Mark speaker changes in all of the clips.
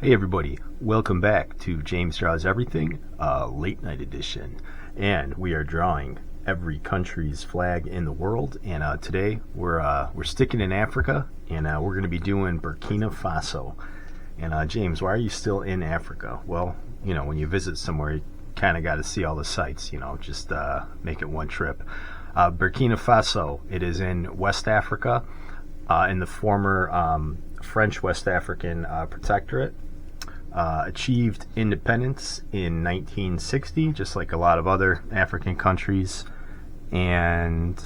Speaker 1: Hey everybody, welcome back to James Draws Everything, late night edition. And we are drawing every country's flag in the world. And today we're sticking in Africa, and we're going to be doing Burkina Faso. And James, why are you still in Africa? Well, you know, when you visit somewhere, you kind of got to see all the sights. You know, just make it one trip. Burkina Faso. It is in West Africa, in the former French West African Protectorate. Achieved independence in 1960, just like a lot of other African countries. And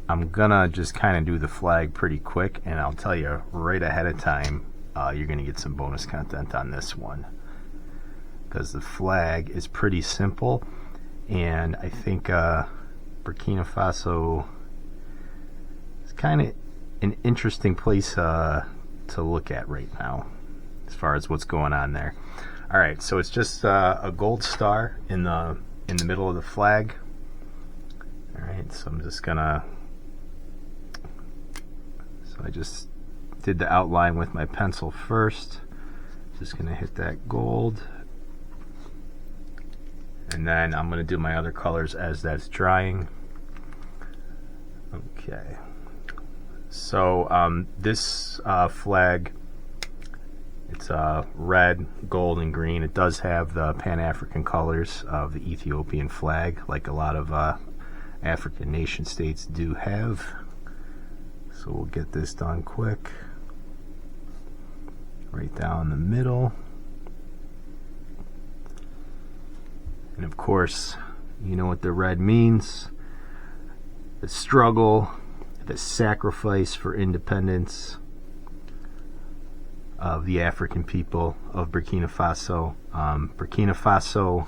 Speaker 1: I'm gonna just kind of do the flag pretty quick, and I'll tell you right ahead of time, you're gonna get some bonus content on this one, because the flag is pretty simple, and I think Burkina Faso is kind of an interesting place to look at right now as far as what's going on there. All right, so it's just a gold star in the middle of the flag. All right, so I'm just gonna, so I just did the outline with my pencil first. Just gonna hit that gold, and then I'm gonna do my other colors as that's drying. Okay, so this flag, it's red, gold, and green. It does have the Pan-African colors of the Ethiopian flag, like a lot of African nation states do have. So we'll get this done quick. Right down the middle. And of course, you know what the red means. The struggle, the sacrifice for independence of the African people of Burkina Faso. Burkina Faso,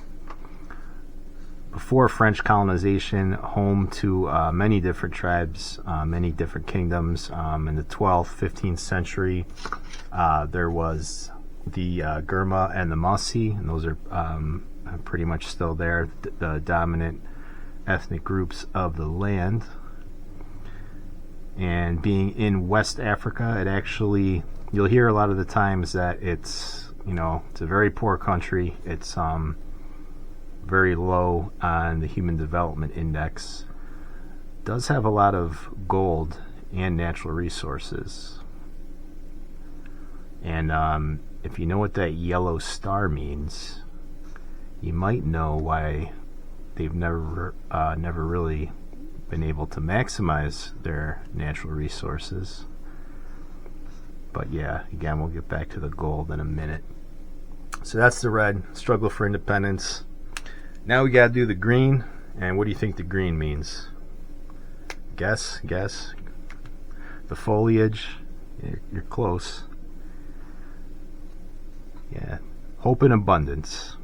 Speaker 1: before French colonization, home to many different tribes, many different kingdoms. In the 12th, 15th century, there was the Gurma and the Mossi, and those are pretty much still there, the dominant ethnic groups of the land. And being in West Africa, it actually, you'll hear a lot of the times that it's, you know, it's a very poor country. It's very low on the Human Development Index. Does have a lot of gold and natural resources. And if you know what that yellow star means, you might know why they've never really been able to maximize their natural resources. But yeah, again, we'll get back to the gold in a minute. So that's the red, struggle for independence. Now we gotta do the green, and what do you think the green means? Guess. The foliage, you're close. Yeah, hope and abundance.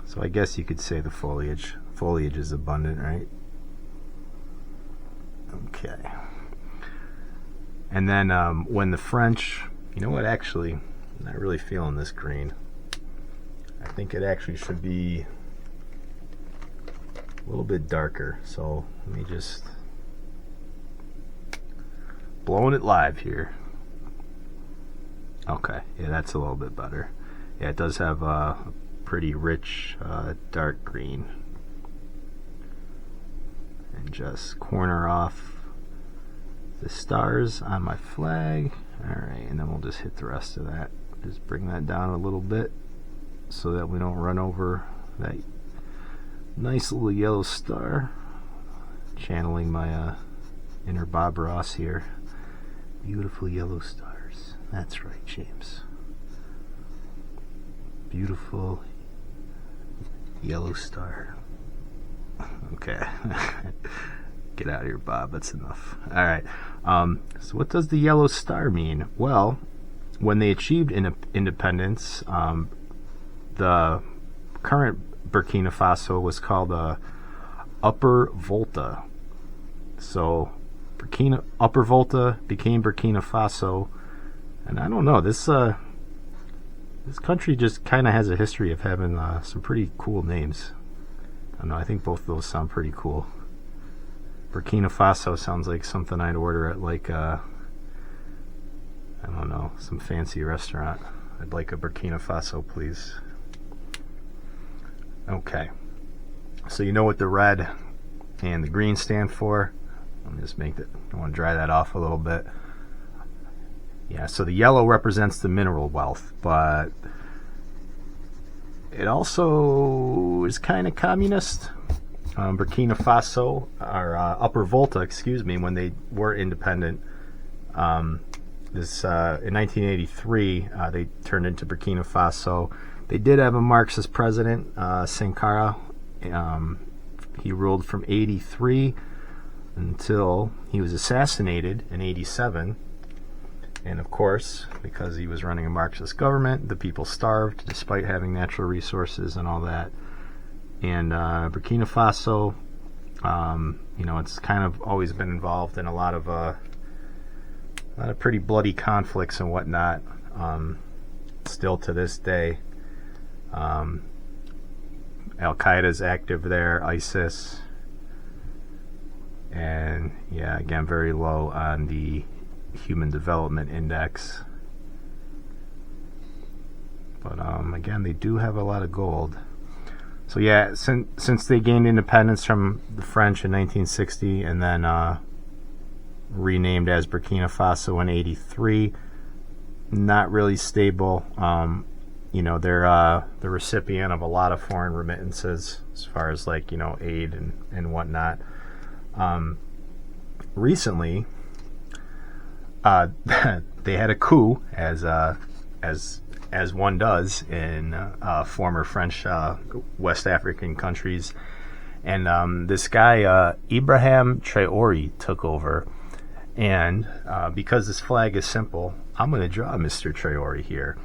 Speaker 1: So I guess you could say the foliage. Foliage is abundant, right? Okay. And then when the French, you know what, actually, I'm not really feeling this green. I think it actually should be a little bit darker. So let me just, blowing it live here. Okay, yeah, that's a little bit better. Yeah, it does have a pretty rich dark green. And just corner off the stars on my flag. Alright, and then we'll just hit the rest of that. Just bring that down a little bit so that we don't run over that nice little yellow star. Channeling my inner Bob Ross here. Beautiful yellow stars. That's right, James. Beautiful yellow star. Okay. Get out of here, Bob. That's enough. All right. So what does the yellow star mean? Well, when they achieved independence, the current Burkina Faso was called Upper Volta. So Upper Volta became Burkina Faso, and I don't know, this country just kind of has a history of having some pretty cool names. I don't know, I think both of those sound pretty cool. Burkina Faso sounds like something I'd order at, like, I don't know, some fancy restaurant. I'd like a Burkina Faso, please. Okay. So you know what the red and the green stand for. Let me just I want to dry that off a little bit. Yeah, so the yellow represents the mineral wealth, but it also is kind of communist. Burkina Faso, or Upper Volta, excuse me, when they were independent, in 1983, they turned into Burkina Faso. They did have a Marxist president, Sankara. He ruled from 83 until he was assassinated in 87. And of course, because he was running a Marxist government, the people starved despite having natural resources and all that. And Burkina Faso, it's kind of always been involved in a lot of pretty bloody conflicts and whatnot. Still to this day, Al Qaeda's active there, ISIS, and yeah, again, very low on the Human Development Index. But again, they do have a lot of gold. So yeah, since they gained independence from the French in 1960 and then renamed as Burkina Faso in 83, not really stable. They're the recipient of a lot of foreign remittances as far as aid and whatnot. Recently, they had a coup, as one does in former French West African countries, and this guy Ibrahim Traoré took over. And because this flag is simple, I'm going to draw Mr. Traoré here.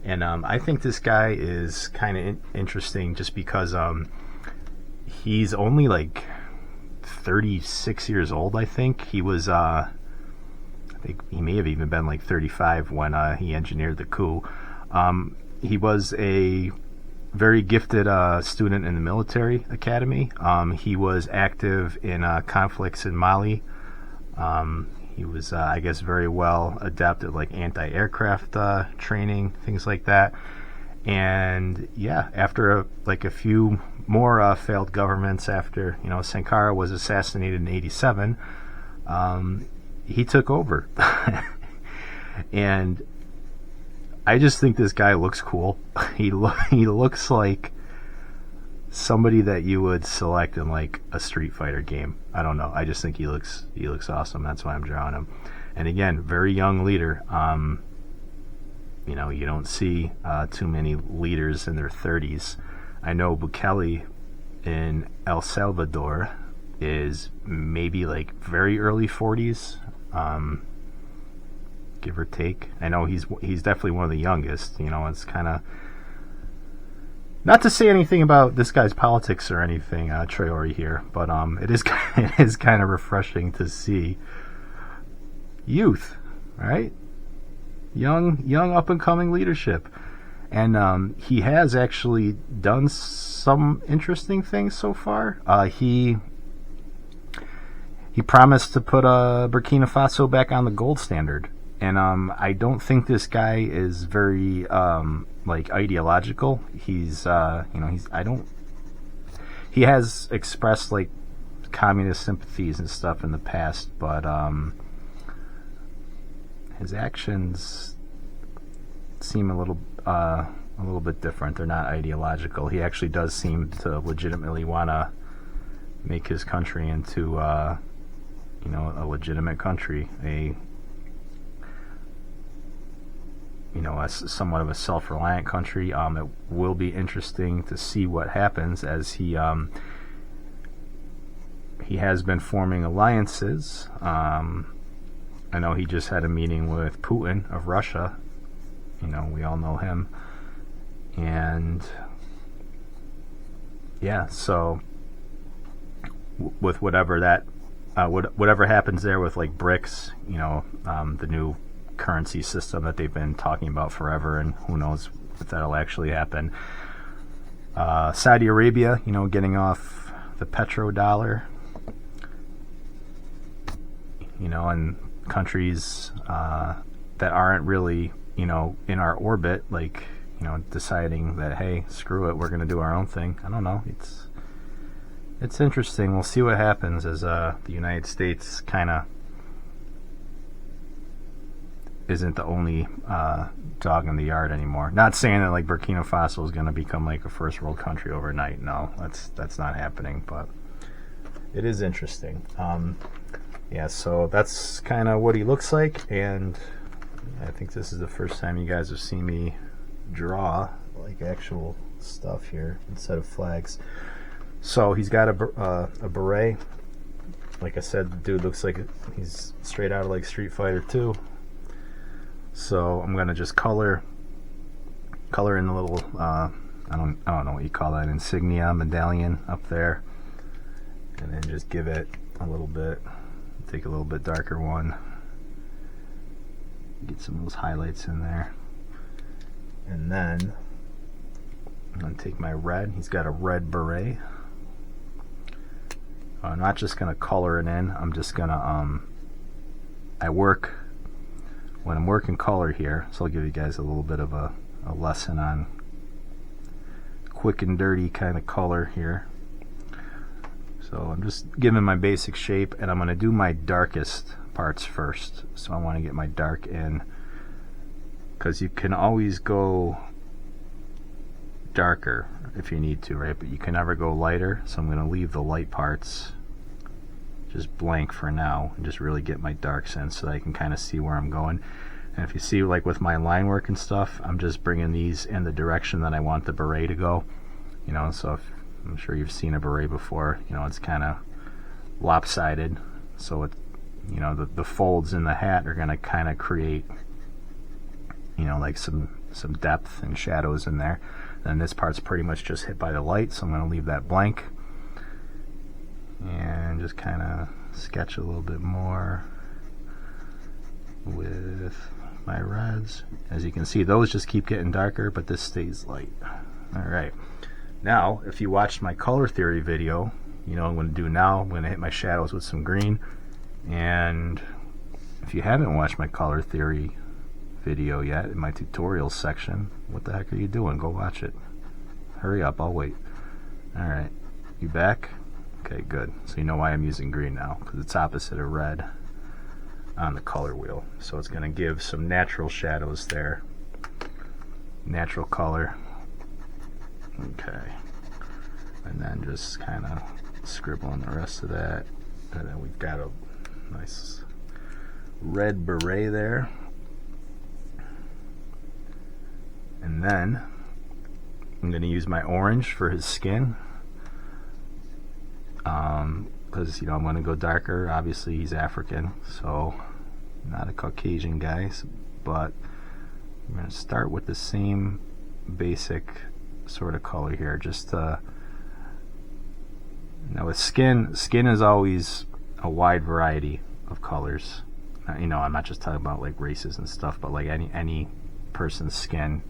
Speaker 1: And I think this guy is kind of interesting just because he's only 36 years old, I think. He was, I think he may have even been 35 when he engineered the coup. He was a very gifted student in the military academy. He was active in conflicts in Mali. He was, I guess, very well adapted, anti-aircraft training, things like that. And yeah, after a few more failed governments, after Sankara was assassinated in '87, he took over. And I just think this guy looks cool. He looks like somebody that you would select in a Street Fighter game. I don't know. I just think he looks awesome. That's why I'm drawing him. And again, very young leader. You don't see too many leaders in their 30s. I know Bukele in El Salvador is maybe very early 40s, give or take. I know he's definitely one of the youngest. It's kind of, not to say anything about this guy's politics or anything, Traoré here, but it is kind of refreshing to see youth, right? Young up and coming leadership, and he has actually done some interesting things so far. He promised to put Burkina Faso back on the gold standard, and I don't think this guy is very ideological. He has expressed communist sympathies and stuff in the past, but his actions seem a little bit different. They're not ideological. He actually does seem to legitimately want to make his country into a legitimate country, a somewhat of a self-reliant country. It will be interesting to see what happens, as he has been forming alliances. I know he just had a meeting with Putin of Russia. We all know him. And yeah, so with whatever happens there with BRICS, the new currency system that they've been talking about forever, and who knows if that'll actually happen. Saudi Arabia, getting off the petrodollar, and countries that aren't really in our orbit, like, deciding that, hey, screw it, we're going to do our own thing. I don't know. It's interesting. We'll see what happens as the United States kind of isn't the only dog in the yard anymore. Not saying that like Burkina Faso is going to become like a first world country overnight. No, that's not happening. But it is interesting. Yeah, so that's kind of what he looks like, and I think this is the first time you guys have seen me draw like actual stuff here instead of flags. So he's got a beret. Like I said, the dude looks like he's straight out of like Street Fighter 2. So I'm gonna just color in the little I don't know what you call that, insignia medallion up there, and then just give it a little bit. Take a little bit darker one. Get some of those highlights in there, and then I'm gonna take my red. He's got a red beret. I'm not just gonna color it in. I'm just gonna when I'm working color here, so I'll give you guys a little bit of a lesson on quick and dirty kind of color here. So I'm just giving my basic shape, and I'm going to do my darkest parts first. So I want to get my dark in, because you can always go darker if you need to, right? But you can never go lighter, so I'm going to leave the light parts just blank for now and just really get my darks in so that I can kind of see where I'm going. And if you see, like with my line work and stuff, I'm just bringing these in the direction that I want the beret to go. So if, I'm sure you've seen a beret before, it's kind of lopsided, so it, the folds in the hat are going to kind of create, like some depth and shadows in there. And this part's pretty much just hit by the light, so I'm going to leave that blank and just kind of sketch a little bit more with my reds. As you can see, those just keep getting darker, but this stays light. Alright, now if you watched my color theory video, what I'm going to do now. I'm going to hit my shadows with some green. And if you haven't watched my color theory video yet, in my tutorials section, what the heck are you doing? Go watch it. Hurry up, I'll wait. Alright, you back? Okay, good. So you know why I'm using green now, because it's opposite of red on the color wheel. So it's going to give some natural shadows there. Natural color. Okay. And then just kind of scribble in the rest of that. And then we've got a nice red beret there. And then I'm going to use my orange for his skin. Because I'm going to go darker. Obviously he's African, so not a Caucasian guy, but I'm going to start with the same basic sort of color here. Just now with skin is always a wide variety of colors. I'm not just talking about like races and stuff, but like any person's skin.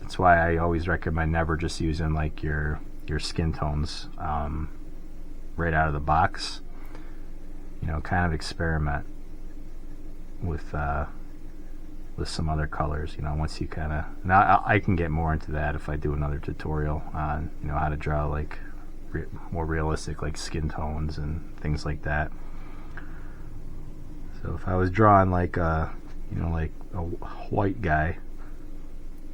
Speaker 1: That's why I always recommend never just using like your skin tones right out of the box. Kind of experiment with some other colors. Once you kind of, now I can get more into that if I do another tutorial on how to draw like more realistic like skin tones and things like that. So if I was drawing like like a white guy,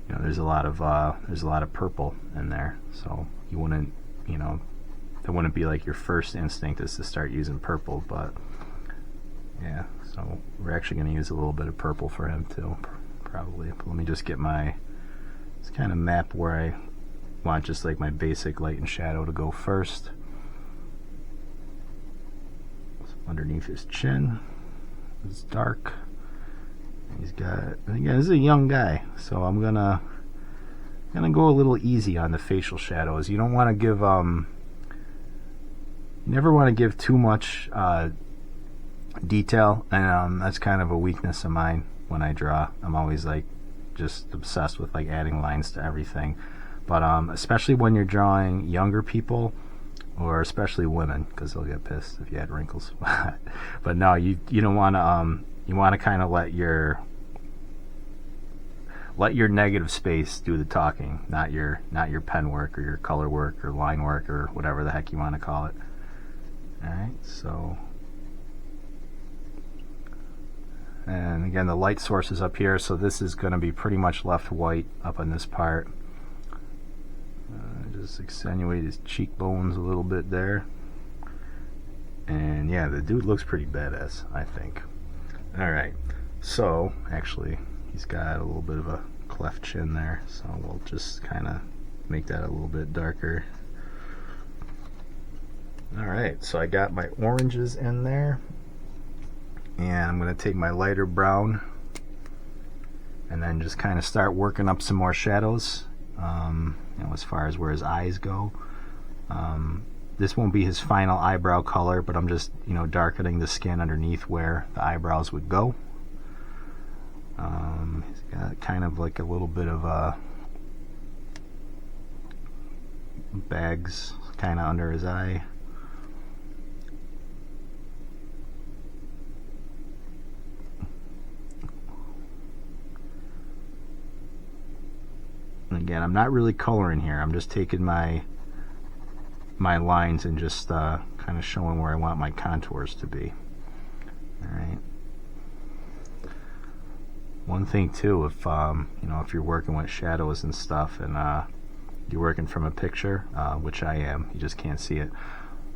Speaker 1: there's a lot of purple in there, so you wouldn't, that wouldn't be like your first instinct is to start using purple, but yeah, so we're actually going to use a little bit of purple for him too, probably. But let me just get just kind of map where I want just like my basic light and shadow to go first. So underneath his chin is dark. He's got, again, this is a young guy, so I'm gonna go a little easy on the facial shadows. You don't want to give you never want to give too much detail, and that's kind of a weakness of mine when I draw. I'm always like just obsessed with like adding lines to everything, but especially when you're drawing younger people, or especially women, because they'll get pissed if you add wrinkles. But no, you don't want to you want to kind of let your negative space do the talking, not your pen work or your color work or line work or whatever the heck you want to call it. Alright, so, and again, the light source is up here, so this is going to be pretty much left white up on this part. Just accentuate his cheekbones a little bit there. And yeah, the dude looks pretty badass, I think. Alright, so actually he's got a little bit of a cleft chin there, so we'll just kind of make that a little bit darker. Alright, so I got my oranges in there, and I'm going to take my lighter brown and then just kind of start working up some more shadows, you know, as far as where his eyes go. This won't be his final eyebrow color, but I'm just, you know, darkening the skin underneath where the eyebrows would go. He's got kind of like a little bit of bags kind of under his eye. And again, I'm not really coloring here. I'm just taking my lines and just kind of showing where I want my contours to be. Alright. One thing too, if you know, if you're working with shadows and stuff, and you're working from a picture, which I am, you just can't see it.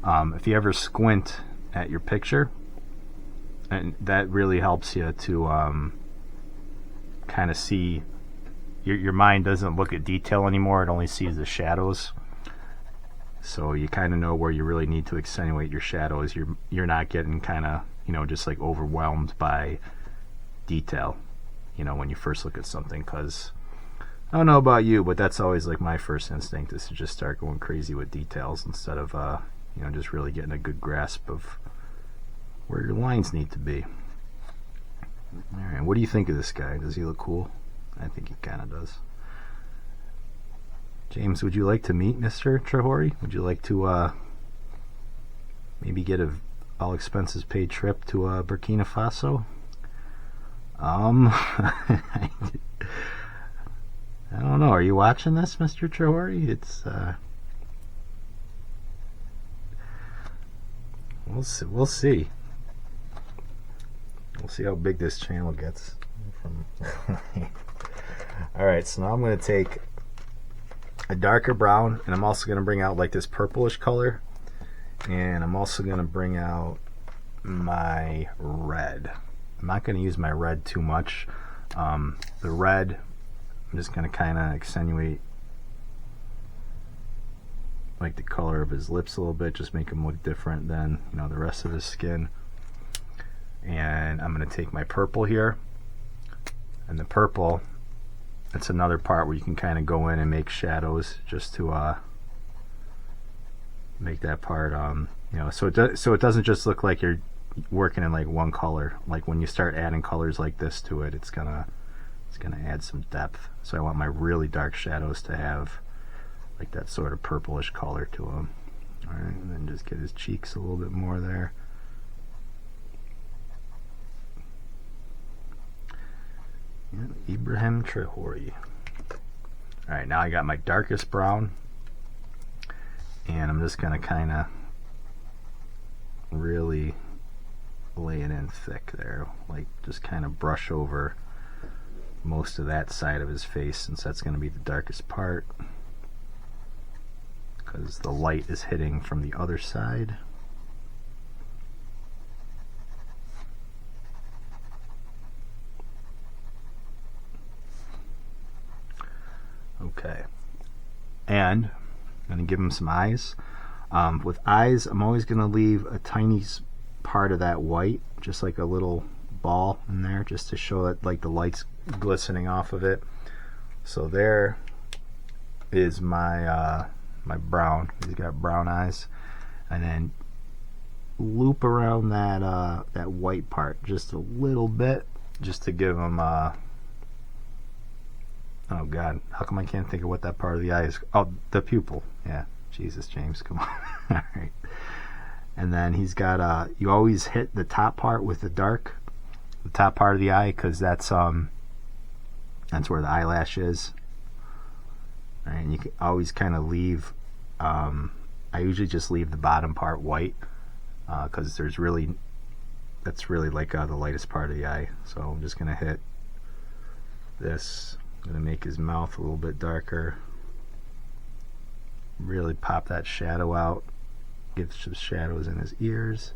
Speaker 1: If you ever squint at your picture, and that really helps you to kind of see. Your mind doesn't look at detail anymore; it only sees the shadows. So you kind of know where you really need to accentuate your shadows. You're not getting kind of, you know, just like overwhelmed by detail, you know, when you first look at something. Because I don't know about you, but that's always like my first instinct, is to just start going crazy with details instead of you know, just really getting a good grasp of where your lines need to be. All right, what do you think of this guy? Does he look cool? I think he kind of does. James, would you like to meet Mr. Traore? Would you like to maybe get a all expenses paid trip to Burkina Faso? I don't know. Are you watching this, Mr. Traore? It's we'll see. We'll see. We'll see how big this channel gets. All right, so now I'm going to take a darker brown, and I'm also going to bring out like this purplish color, and I'm also going to bring out my red. I'm not going to use my red too much. The red, I'm just going to kind of accentuate like the color of his lips a little bit, just make him look different than, you know, the rest of his skin. And I'm going to take my purple here, and the purple, that's another part where you can kind of go in and make shadows just to make that part you know, so it doesn't just look like you're working in like one color. Like when you start adding colors like this to it, it's gonna add some depth. So I want my really dark shadows to have like that sort of purplish color to them. All right, and then just get his cheeks a little bit more there. Yeah, Ibrahim Traore. Alright, now I got my darkest brown, and I'm just going to kind of really lay it in thick there, like just kind of brush over most of that side of his face, since that's going to be the darkest part, because the light is hitting from the other side. Okay, and I'm going to give him some eyes. With eyes, I'm always going to leave a tiny part of that white, just like a little ball in there, just to show that like the light's glistening off of it. So there is my my brown. He's got brown eyes, and then loop around that that white part just a little bit, just to give him oh god, how come I can't think of what that part of the eye is? Oh, the pupil. Yeah, Jesus, James, come on. Alright. And then he's got you always hit the top part with the dark, the top part of the eye, because that's where the eyelash is. And you can always kind of leave, I usually just leave the bottom part white, because that's really like the lightest part of the eye. So I'm just going to hit this. I'm going to make his mouth a little bit darker. Really pop that shadow out. Give some shadows in his ears.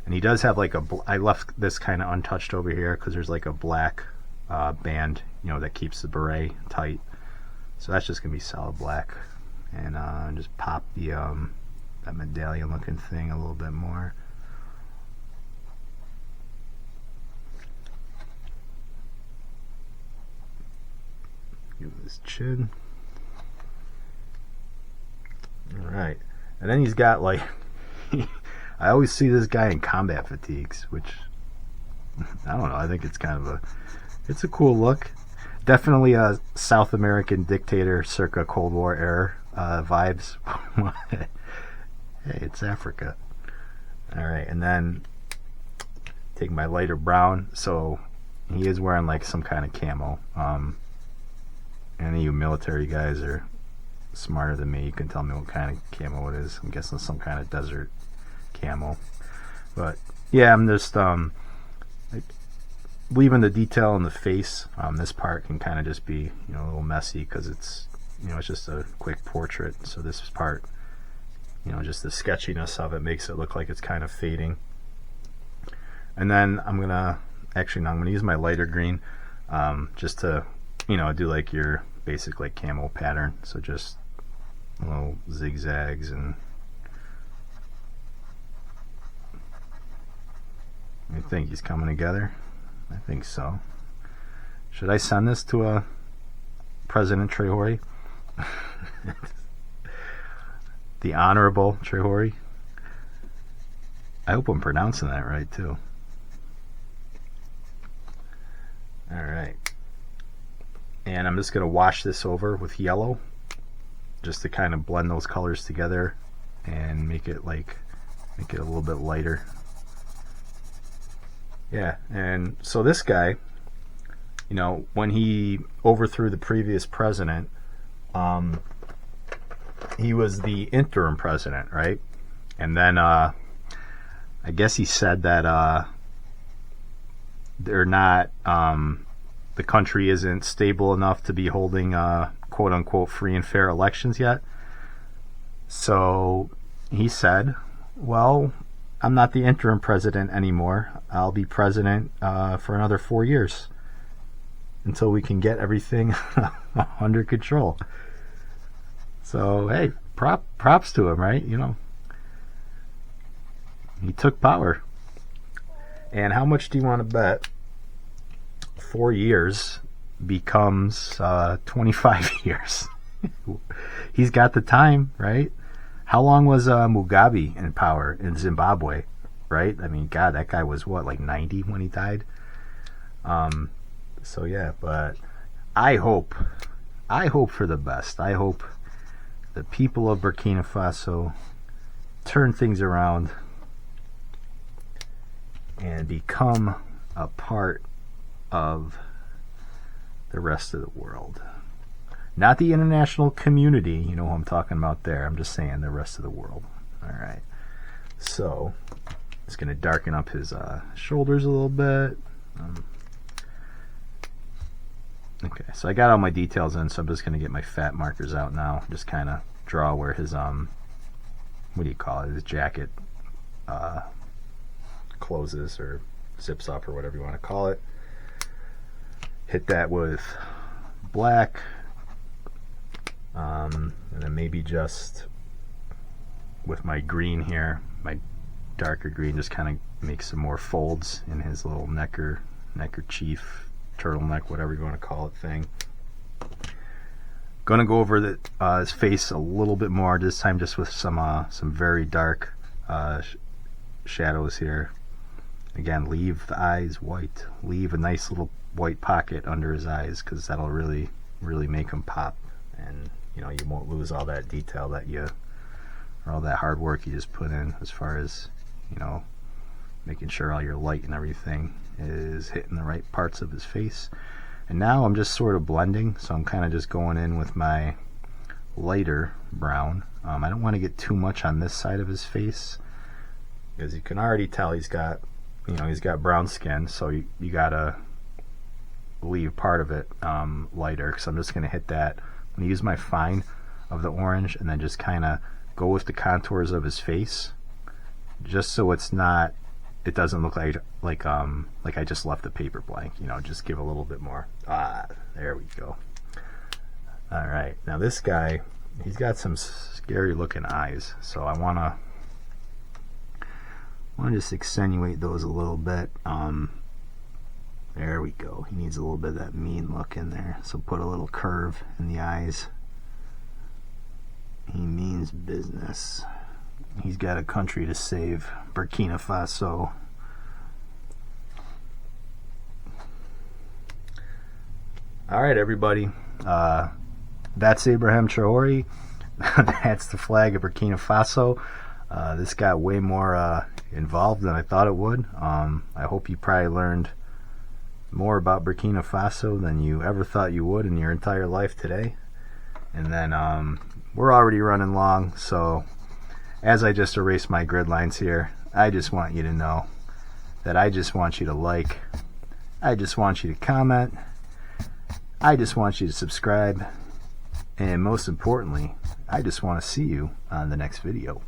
Speaker 1: And he does have like I left this kind of untouched over here because there's like a black band, that keeps the beret tight. So that's just gonna be solid black. And just pop the that medallion looking thing a little bit more. Give him his chin. Alright. And then he's got like I always see this guy in combat fatigues, which I don't know, I think it's kind of it's a cool look. Definitely a South American dictator circa Cold War era vibes. Hey, it's Africa. Alright, and then take my lighter brown. So he is wearing like some kind of camo. Any of you military guys are smarter than me. You can tell me what kind of camo it is. I'm guessing some kind of desert camo. But yeah, I'm just like, leaving the detail in the face. This part can kind of just be a little messy because it's it's just a quick portrait. So this part, just the sketchiness of it makes it look like it's kind of fading. And then I'm gonna use my lighter green, just to do like your basic like camo pattern. So just little zigzags, and I think he's coming together. I think so. Should I send this to President Traore? The Honorable Traore. I hope I'm pronouncing that right too. Alright. And I'm just going to wash this over with yellow, just to kind of blend those colors together and make it a little bit lighter. Yeah, and so this guy, when he overthrew the previous president, he was the interim president, right? And then I guess he said that they're not, the country isn't stable enough to be holding quote unquote free and fair elections yet. So he said, well, I'm not the interim president anymore. I'll be president for another 4 years until we can get everything under control. So hey, props to him, right? He took power. And how much do you want to bet 4 years becomes 25 years? He's got the time, right? How long was Mugabe in power in Zimbabwe, right? I mean, God, that guy was what, like 90 when he died? So yeah, but I hope for the best. I hope the people of Burkina Faso turn things around and become a part of the rest of the world. Not the international community, you know who I'm talking about there. I'm just saying the rest of the world. Alright. So, it's going to darken up his shoulders a little bit. Okay, so I got all my details in, so I'm just going to get my fat markers out now. Just kind of draw where his, what do you call it, his jacket closes or zips up or whatever you want to call it. Hit that with black. And then maybe just with my green here, my darker green, just kind of make some more folds in his little neckerchief, turtleneck, whatever you want to call it thing. Gonna go over his face a little bit more, this time just with some very dark shadows here. Again, leave the eyes white. Leave a nice little white pocket under his eyes, because that'll really make him pop. And you won't lose all that detail or all that hard work you just put in, as far as making sure all your light and everything is hitting the right parts of his face. And now I'm just sort of blending, so I'm kind of just going in with my lighter brown. I don't want to get too much on this side of his face, because you can already tell he's got, he's got brown skin, so you gotta leave part of it lighter, because I'm just going to hit that. I'm going to use my fine of the orange and then just kind of go with the contours of his face, just so it doesn't look like I just left the paper blank. Just give a little bit more. There we go. All right, now this guy, he's got some scary looking eyes, so I want to just accentuate those a little bit. There we go. He needs a little bit of that mean look in there, so put a little curve in the eyes. He means business. He's got a country to save, Burkina Faso. All right, everybody. That's Abraham Traore. That's the flag of Burkina Faso. This got way more involved than I thought it would. I hope you probably learned more about Burkina Faso than you ever thought you would in your entire life today. And then we're already running long, so as I just erase my grid lines here, I just want you to know that I just want you to like, I just want you to comment, I just want you to subscribe, and most importantly, I just want to see you on the next video.